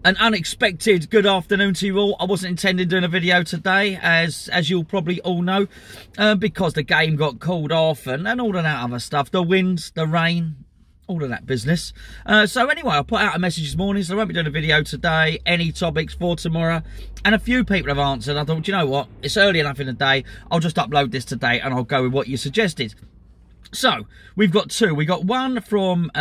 An unexpected good afternoon to you all. I wasn't intending doing a video today, as you'll probably all know, because the game got called off and all of that other stuff. The winds, the rain, all of that business. So anyway, I put out a message this morning, so I won't be doing a video today. Any topics for tomorrow? And a few people have answered. I thought, you know what? It's early enough in the day. I'll just upload this today and I'll go with what you suggested. So, we've got two. We got one from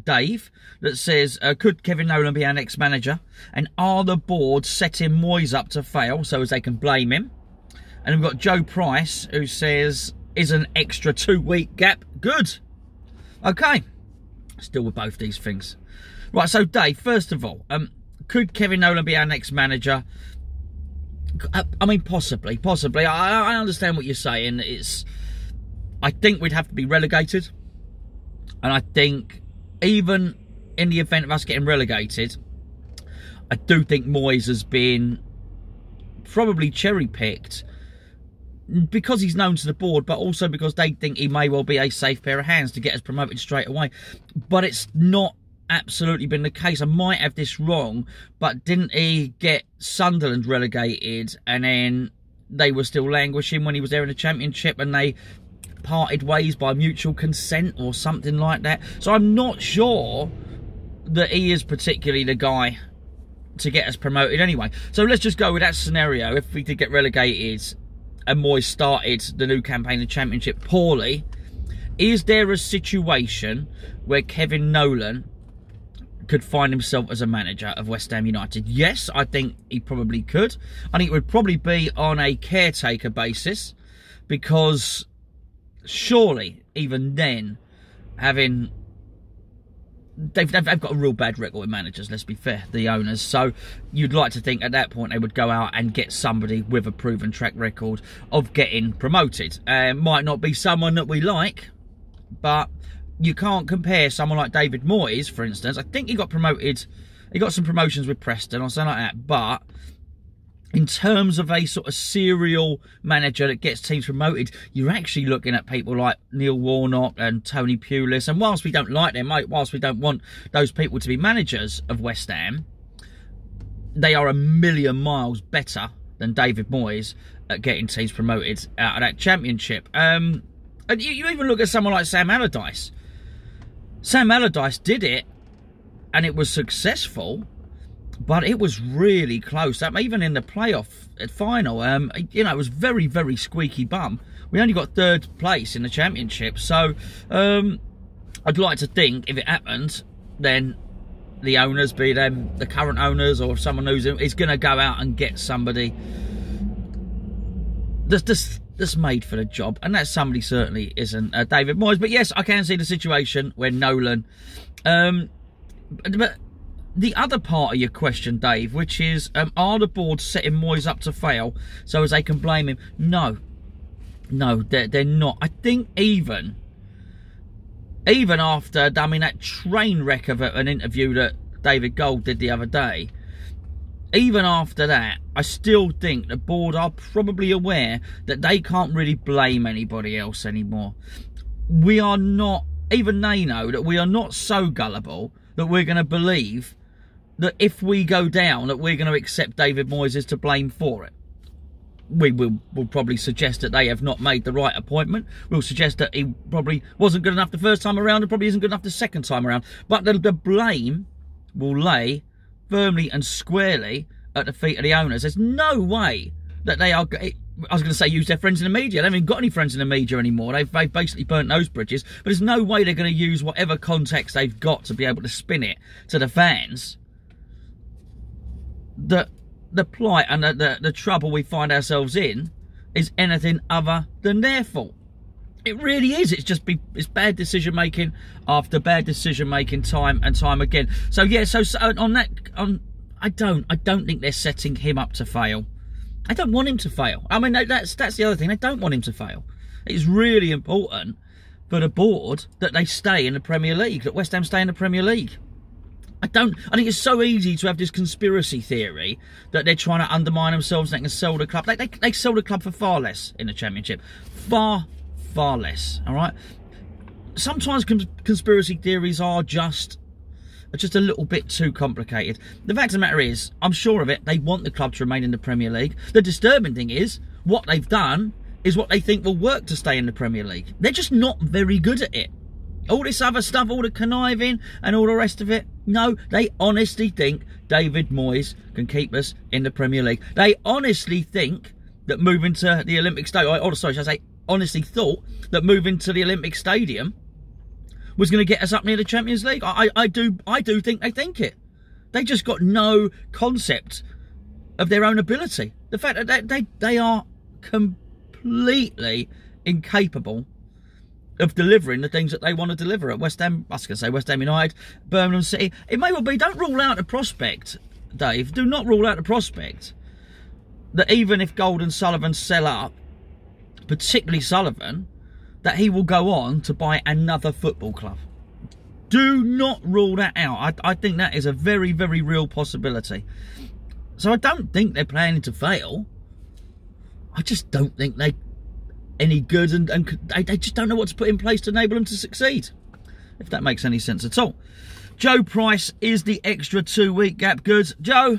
Dave that says, could Kevin Nolan be our next manager? And are the board setting Moyes up to fail so as they can blame him? And we've got Joe Price who says, is an extra 2-week gap good? Okay. Still with both these things. Right, so Dave, first of all, could Kevin Nolan be our next manager? I mean, possibly. I understand what you're saying. I think we'd have to be relegated. And I think even in the event of us getting relegated, I do think Moyes has been probably cherry-picked because he's known to the board, but also because they think he may well be a safe pair of hands to get us promoted straight away. But it's not absolutely been the case. I might have this wrong, but didn't he get Sunderland relegated and then they were still languishing when he was there in the Championship and they parted ways by mutual consent or something like that? So I'm not sure that he is particularly the guy to get us promoted anyway. So let's just go with that scenario. If we did get relegated and Moyes started the new campaign in the Championship poorly, is there a situation where Kevin Nolan could find himself as a manager of West Ham United? Yes, I think he probably could. I think it would probably be on a caretaker basis, because surely even then, they've got a real bad record with managers, let's be fair, the owners. So you'd like to think at that point they would go out and get somebody with a proven track record of getting promoted. Might not be someone that we like, but you can't compare someone like David Moyes, for instance. I think he got promoted, he got some promotions with Preston or something like that, but in terms of a sort of serial manager that gets teams promoted, you're actually looking at people like Neil Warnock and Tony Pulis. And whilst we don't like them, whilst we don't want those people to be managers of West Ham, they are a million miles better than David Moyes at getting teams promoted out of that Championship. And you even look at someone like Sam Allardyce. Sam Allardyce did it, and it was successful, but it was really close. Even in the playoff final, you know, it was very, very squeaky bum. We only got 3rd place in the Championship. So I'd like to think if it happened, then the owners, be them the current owners or someone who's is going to go out and get somebody that's made for the job. And that somebody certainly isn't David Moyes. But yes, I can see the situation where Nolan... but the other part of your question, Dave, which is, are the board setting Moyes up to fail so as they can blame him? No, they're not. I think even after, I mean, that train wreck of an interview that David Gold did the other day, even after that, I still think the board are probably aware that they can't really blame anybody else anymore. We are not, even they know that we are not so gullible that we're going to believe that if we go down, that we're going to accept David Moyes is to blame for it. We'll probably suggest that they have not made the right appointment. We'll suggest that he probably wasn't good enough the first time around and probably isn't good enough the second time around. But the blame will lay firmly and squarely at the feet of the owners. There's no way that they are... I was going to say use their friends in the media. They haven't got any friends in the media anymore. They've basically burnt those bridges. But there's no way they're going to use whatever context they've got to be able to spin it to the fans that the plight and the trouble we find ourselves in is anything other than their fault. It really is. It's bad decision making after bad decision making, time and time again. So yeah, so on that, I don't think they're setting him up to fail. I don't want him to fail. I mean, that's the other thing. I don't want him to fail. It's really important for the board that they stay in the Premier League, that West Ham stay in the Premier League. I think it's so easy to have this conspiracy theory that they're trying to undermine themselves and they can sell the club. They sell the club for far less in the Championship. Far less, all right? Sometimes conspiracy theories are just are just a little bit too complicated. The fact of the matter is, I'm sure of it, they want the club to remain in the Premier League. The disturbing thing is, what they've done is what they think will work to stay in the Premier League. They're just not very good at it. All this other stuff, all the conniving and all the rest of it, no, they honestly think David Moyes can keep us in the Premier League. They honestly think that moving to the Olympic Stadium, or sorry, should I say, honestly thought that moving to the Olympic Stadium was going to get us up near the Champions League. I do think they think it. They just got no concept of their own ability. The fact that they are completely incapable of delivering the things that they want to deliver at West Ham. I was going to say West Ham United, Birmingham City. It may well be. Don't rule out the prospect, Dave. Do not rule out the prospect that even if Gold and Sullivan sell up, particularly Sullivan, that he will go on to buy another football club. Do not rule that out. I think that is a very, very real possibility. So I don't think they're planning to fail. I just don't think they're any good, and they just don't know what to put in place to enable them to succeed, if that makes any sense at all. Joe Price is the extra 2-week gap good. Joe,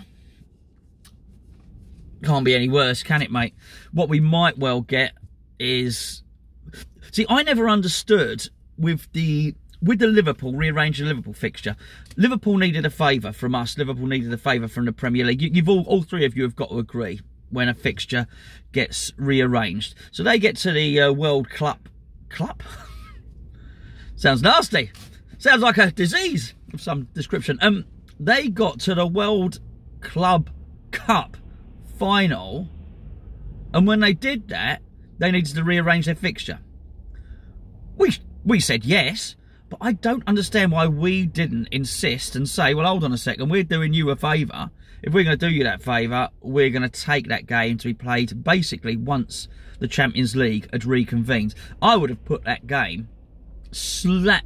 can't be any worse, can it, mate? What we might well get is... See, I never understood with the Liverpool, rearranging the Liverpool fixture. Liverpool needed a favour from us. Liverpool needed a favour from the Premier League. You've all three of you have got to agree when a fixture gets rearranged. So they get to the World Club? Sounds nasty. Sounds like a disease of some description. They got to the World Club Cup final, and when they did that, they needed to rearrange their fixture. We said yes, but I don't understand why we didn't insist and say, well, hold on a second, we're doing you a favour. If we're going to do you that favour, we're going to take that game to be played basically once the Champions League had reconvened. I would have put that game slap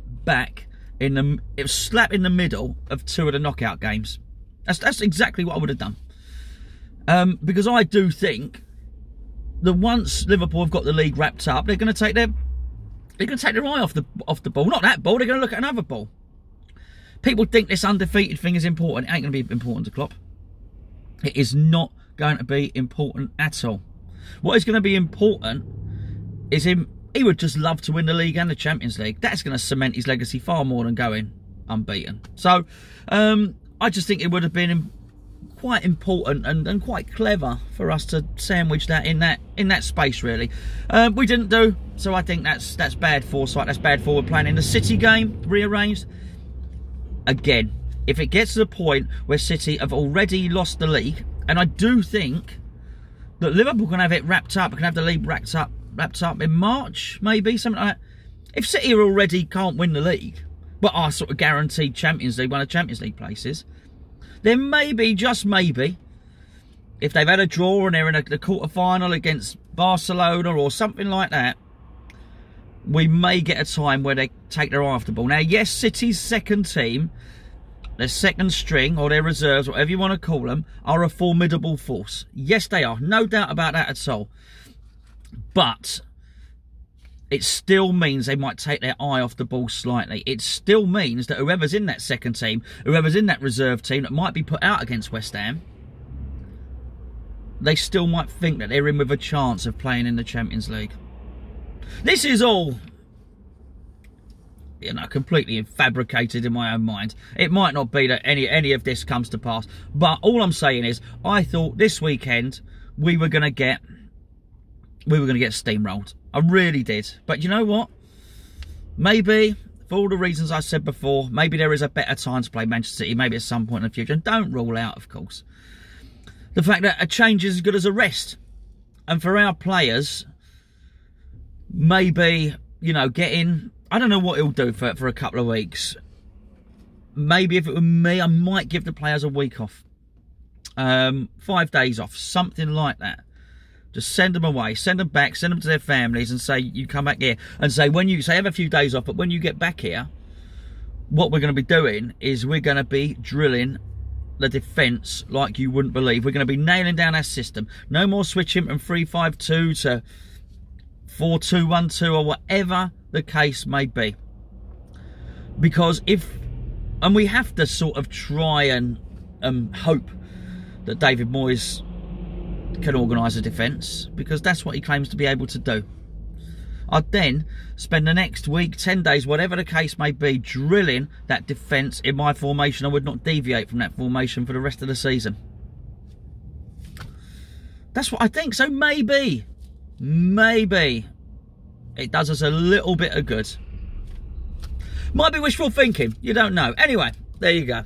in the middle of 2 of the knockout games. That's exactly what I would have done. Because I do think that once Liverpool have got the league wrapped up, they're going to take their eye off the ball. Not that ball. They're going to look at another ball. People think this undefeated thing is important. It ain't going to be important to Klopp. It is not going to be important at all. What is going to be important is him. He would just love to win the league and the Champions League. That's going to cement his legacy far more than going unbeaten. So I just think it would have been quite important and quite clever for us to sandwich that in that space, really. We didn't do, so I think that's bad foresight. That's bad forward planning. The City game rearranged again. If it gets to the point where City have already lost the league, and I do think that Liverpool can have it wrapped up, can have the league wrapped up in March, maybe, something like that. If City already can't win the league, but are sort of guaranteed Champions League, one of the Champions League places, then maybe, just maybe, if they've had a draw and they're in the quarter-final against Barcelona or something like that, we may get a time where they take their eye off the ball. Now, yes, City's second team, their second string, or their reserves, whatever you want to call them, are a formidable force. Yes, they are. No doubt about that at all. But it still means they might take their eye off the ball slightly. It still means that whoever's in that second team, whoever's in that reserve team that might be put out against West Ham, they still might think that they're in with a chance of playing in the Champions League. This is all, you know, completely fabricated in my own mind. It might not be that any of this comes to pass, but all I'm saying is I thought this weekend we were going to get steamrolled. I really did. But you know what? Maybe, for all the reasons I said before, maybe there is a better time to play Manchester City, maybe at some point in the future. And don't rule out, of course, the fact that a change is as good as a rest. And for our players, maybe, you know, getting... I don't know what he'll do for a couple of weeks. Maybe if it were me, I might give the players a week off. 5 days off, something like that. Just send them away, send them back, send them to their families and say, you come back here. And say, have a few days off, but when you get back here, what we're going to be doing is we're going to be drilling the defence like you wouldn't believe. We're going to be nailing down our system. No more switching from 3-5-2 to 4-2-1-2 or whatever the case may be. Because if And we have to sort of try and hope that David Moyes can organise a defence, because that's what he claims to be able to do. I'd then spend the next week, 10 days, whatever the case may be, drilling that defence in my formation. I would not deviate from that formation for the rest of the season. That's what I think. So maybe it does us a little bit of good. Might be wishful thinking. You don't know. Anyway, there you go.